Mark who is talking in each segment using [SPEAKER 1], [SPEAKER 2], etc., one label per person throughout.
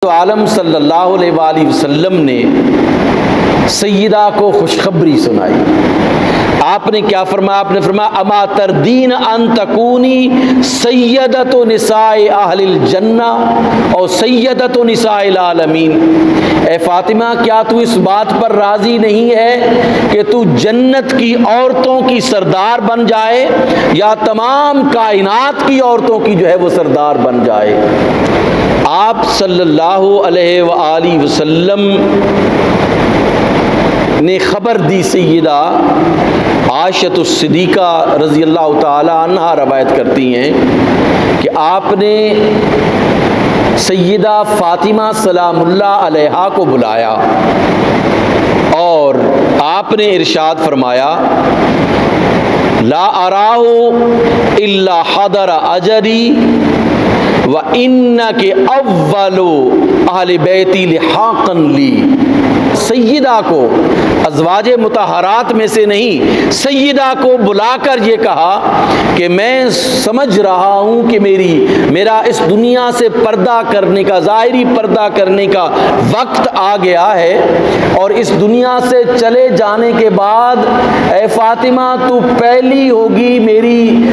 [SPEAKER 1] تو عالم صلی اللہ علیہ وآلہ وسلم نے سیدہ کو خوشخبری سنائی۔ آپ نے کیا فرمایا؟ آپ نے فرمایا اما تردین ان تکونی سیدۃ نساء اہل الجنہ اور سیدۃ نساء العالمین۔ اے فاطمہ، کیا تو اس بات پر راضی نہیں ہے کہ تو جنت کی عورتوں کی سردار بن جائے یا تمام کائنات کی عورتوں کی جو ہے وہ سردار بن جائے؟ آپ صلی اللہ علیہ وآلہ وسلم نے خبر دی۔ سیدہ عائشہ الصدیقہ رضی اللہ تعالی عنہا روایت کرتی ہیں کہ آپ نے سیدہ فاطمہ سلام اللہ علیہا کو بلایا اور آپ نے ارشاد فرمایا لا اراہ الا حضر اجری وَإِنَّكِ أَوَّلُ أَهْلِ بَيْتِ لِحَاقًا لِي۔ سیدہ کو ازواج مطہرات میں سے نہیں، سیدہ کو بلا کر یہ کہا کہ میں سمجھ رہا ہوں کہ میرا اس دنیا سے پردہ کرنے کا، ظاہری پردہ کرنے کا وقت آ گیا ہے، اور اس دنیا سے چلے جانے کے بعد اے فاطمہ تو پہلی ہوگی،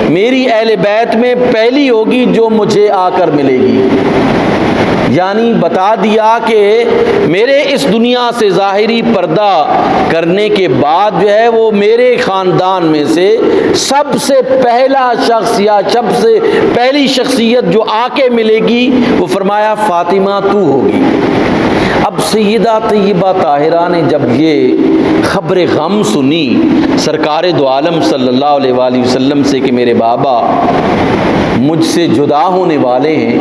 [SPEAKER 1] میری اہل بیت میں پہلی ہوگی جو مجھے آ کر ملے گی۔ یعنی بتا دیا کہ میرے اس دنیا سے ظاہری پردہ کرنے کے بعد جو ہے وہ میرے خاندان میں سے سب سے پہلا شخص یا سب سے پہلی شخصیت جو آ کے ملے گی وہ فرمایا فاطمہ تو ہوگی۔ اب سیدہ طیبہ طاہرہ نے جب یہ خبر غم سنی سرکار دو عالم صلی اللہ علیہ وآلہ وسلم سے کہ میرے بابا مجھ سے جدا ہونے والے ہیں،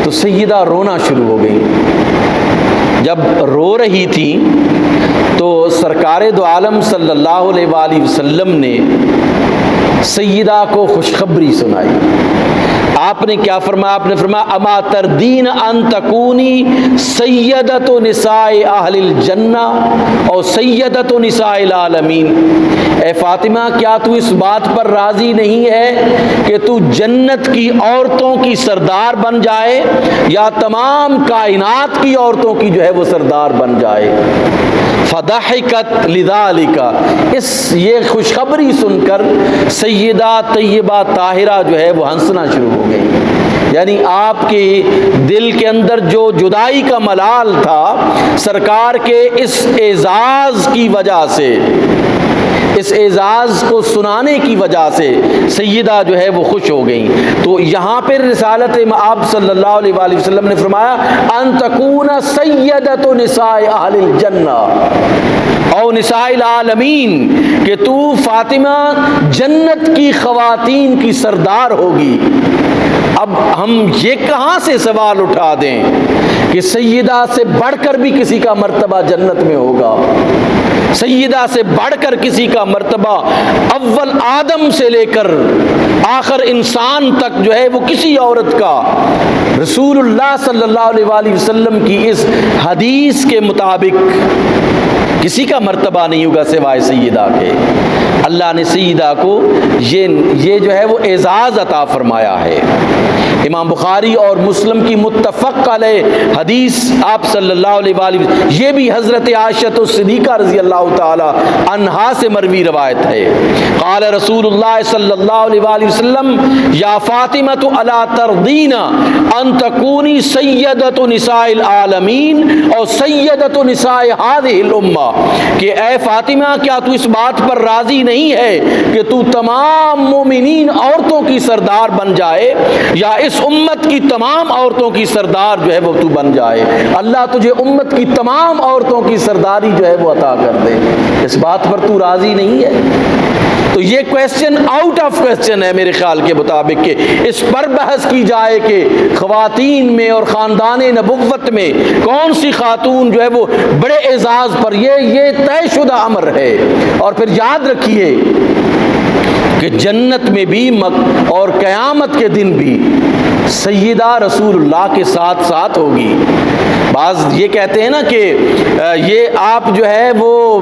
[SPEAKER 1] تو سیدہ رونا شروع ہو گئی۔ جب رو رہی تھی تو سرکار دو عالم صلی اللہ علیہ وآلہ وسلم نے سیدہ کو خوشخبری سنائی۔ آپ نے کیا فرمایا؟ آپ نے فرمایا اما تردین ان تکونی سیدۃ نساء اہل الجنہ اور سیدۃ نساء العالمین۔ اے فاطمہ، کیا تو اس بات پر راضی نہیں ہے کہ تو جنت کی عورتوں کی سردار بن جائے یا تمام کائنات کی عورتوں کی جو ہے وہ سردار بن جائے؟ فضحکت لذالک، یہ خوشخبری سن کر سیدہ طیبہ طاہرہ جو ہے وہ ہنسنا شروع ہو گئی۔ یعنی آپ کے دل کے اندر جو جدائی کا ملال تھا سرکار کے اس اعزاز کی وجہ سے، اس اعزاز کو سنانے کی وجہ سے سیدہ جو ہے وہ خوش ہو گئیں۔ تو یہاں پر رسالت مآب صلی اللہ علیہ وآلہ وسلم نے فرمایا ان تکون سیدۃ نساء اہل الجنہ او نساء العالمین، کہ تو فاطمہ جنت کی خواتین کی سردار ہوگی۔ اب ہم یہ کہاں سے سوال اٹھا دیں کہ سیدہ سے بڑھ کر بھی کسی کا مرتبہ جنت میں ہوگا، سیدہ سے بڑھ کر کسی کا مرتبہ اول آدم سے لے کر آخر انسان تک جو ہے وہ کسی عورت کا رسول اللہ صلی اللہ علیہ وآلہ وسلم کی اس حدیث کے مطابق کسی کا مرتبہ نہیں ہوگا سوائے سیدہ کے۔ اللہ نے سیدہ کو یہ جو ہے وہ اعزاز عطا فرمایا ہے۔ امام بخاری اور مسلم کی متفق علیہ حدیث آپ صلی اللہ علیہ وآلہ وسلم، یہ بھی حضرت عائشہ الصدیقہ رضی اللہ تعالی عنہا سے مروی روایت ہے۔ قال رسول اللہ صلی اللہ علیہ وآلہ وسلم یا فاطمہ الا ترضین ان تکونی سیدۃ نساء العالمین اور سیدۃ نساء هذه الامہ، کہ اے فاطمہ کیا تو اس بات پر راضی نہیں ہے کہ تو تمام مومنین عورتوں کی سردار بن جائے یا اس امت کی تمام عورتوں کی سردار جو ہے وہ تو بن جائے؟ اللہ تجھے امت کی تمام عورتوں کی سرداری جو ہے وہ عطا کر دے، اس بات پر تو راضی نہیں ہے؟ تو یہ کویسچن آؤٹ آف کویسچن ہے میرے خیال کے مطابق کہ اس پر بحث کی جائے کہ خواتین میں اور خاندان نبوت میں کون سی خاتون جو ہے وہ بڑے اعزاز پر، یہ طے شدہ امر ہے۔ اور پھر یاد رکھیے کہ جنت میں بھی اور قیامت کے دن بھی سیدہ رسول اللہ کے ساتھ ساتھ ہوگی۔ بعض یہ کہتے ہیں نا کہ یہ آپ جو ہے وہ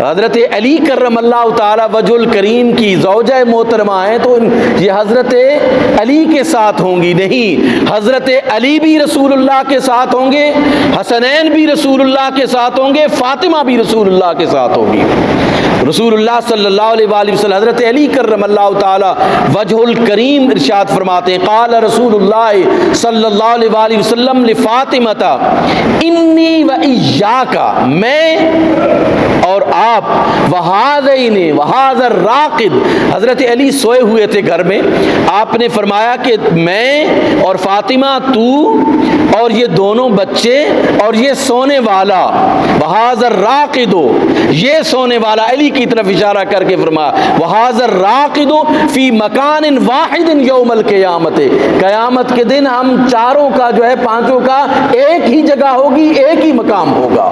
[SPEAKER 1] حضرت علی کرم اللہ تعالی وجہ الکریم کی زوجہ محترمہ ہیں تو یہ حضرت علی کے ساتھ ہوں گی، نہیں، حضرت علی بھی رسول اللہ کے ساتھ ہوں گے، حسنین بھی رسول اللہ کے ساتھ ہوں گے، فاطمہ بھی رسول اللہ کے ساتھ ہوگی۔ رسول اللہ صلی اللہ علیہ وآلہ وسلم حضرت علی کرم اللہ تعالی وجہ الکریم ارشاد فرماتے ہیں، قال رسول اللہ صلی اللہ علیہ وآلہ وسلم لفاطمہ انی و ایاک، میں اور آپ، وہذین وہذا الراقد، حضرت علی سوئے ہوئے تھے گھر میں، آپ نے فرمایا کہ میں اور فاطمہ، تو اور یہ دونوں بچے اور یہ سونے والا، وہذا الراقد، یہ سونے والا، علی کی طرف اشارہ کر کے فرمایا وہذا الراقد فی مکان واحد یوم القیامت، قیامت کے دن ہم چاروں کا جو ہے پانچوں کا ایک ہی جگہ ہوگی، ایک ہی مقام ہوگا۔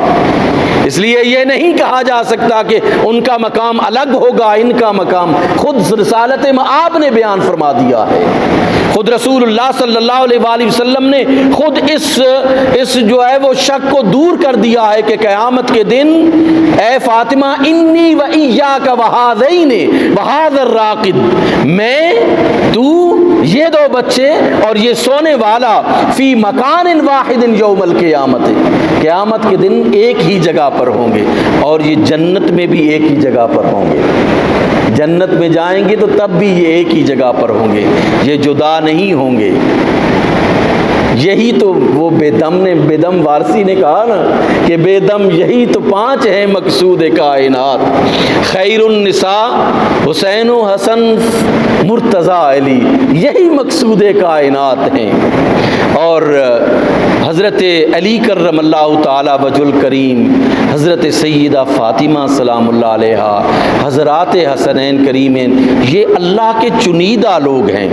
[SPEAKER 1] اس لیے یہ نہیں کہا جا سکتا کہ ان کا مقام الگ ہوگا، ان کا مقام خود رسالت آپ نے بیان فرما دیا ہے، خود رسول اللہ صلی اللہ علیہ وآلہ وسلم نے خود اس جو ہے وہ شک کو دور کر دیا ہے کہ قیامت کے دن اے فاطمہ انی و ایاک وہذین وہذا الراقد، میں، تو، یہ دو بچے اور یہ سونے والا، فی مکان واحد یوم القیامت، قیامت کے دن ایک ہی جگہ پر ہوں گے، اور یہ جنت میں بھی ایک ہی جگہ پر ہوں گے، جنت میں جائیں گے تو تب بھی یہ ایک ہی جگہ پر ہوں گے، یہ جدا نہیں ہوں گے۔ یہی تو وہ بے دم وارسی نے کہا نا کہ بے دم یہی تو پانچ ہیں مقصود کائنات، خیر النساء حسین و حسن مرتضیٰ علی، یہی مقصود کائنات ہیں۔ اور حضرت علی کرم اللہ تعالی وجہ الکریم، حضرت سیدہ فاطمہ سلام اللہ علیہا، حضرات حسنین کریمین، یہ اللہ کے چنیدہ لوگ ہیں۔